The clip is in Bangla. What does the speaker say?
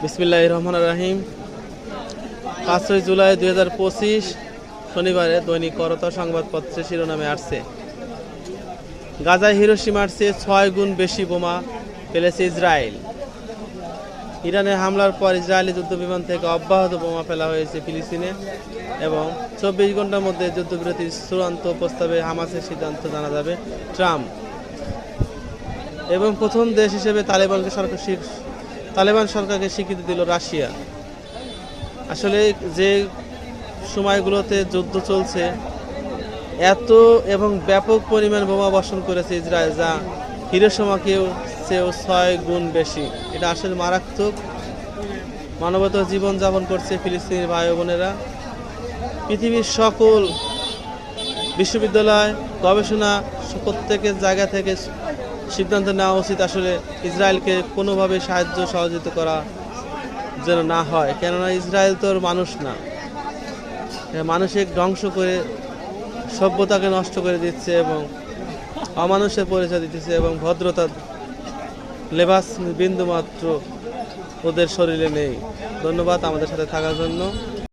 বিসমিল্লাহির রহমানির রহিম। 5 জুলাই 2025 শনিবারে দৈনিক করতা সংবাদপত্রের শিরোনামে আসছে, গাজায় হিরোশিমার চেয়ে 6 গুণ বেশি বোমা ফেলেছে ইসরায়েল। ইরানের হামলার পর ইসরায়েলি যুদ্ধবিমান থেকে অব্যাহত বোমা ফেলা হয়েছে ফিলিস্তিনে এবং 24 ঘন্টার মধ্যে যুদ্ধবিরতির চূড়ান্ত প্রস্তাবে হামাসের সিদ্ধান্ত জানা যাবে ট্রাম্প। এবং প্রথম দেশ হিসেবে তালেবান সরকারকে স্বীকৃতি দিল রাশিয়া। আসলে যে সময়গুলোতে যুদ্ধ চলছে, এত এবং ব্যাপক পরিমাণ বোমা বর্ষণ করেছে ইসরায়েল, যা হিরোশিমাকেও চেয়েও 6 গুণ বেশি। এটা আসলে মারাত্মক। মানবতা জীবনযাপন করছে ফিলিস্তিনি ভাই বোনেরা। পৃথিবীর সকল বিশ্ববিদ্যালয়, গবেষণা, প্রত্যেকের জায়গা থেকে সিদ্ধান্ত নেওয়া উচিত আসলে ইসরায়েলকে কোনোভাবে সাহায্য সহযোগিতা করা যেন না হয়। কেননা ইসরায়েল তো মানুষ না, মানুষকে ধ্বংস করে সভ্যতাকে নষ্ট করে দিচ্ছে এবং অমানুষের পরিচয় দিতেছে এবং ভদ্রতার লেবাস বিন্দুমাত্র ওদের শরীরে নেই। ধন্যবাদ আমাদের সাথে থাকার জন্য।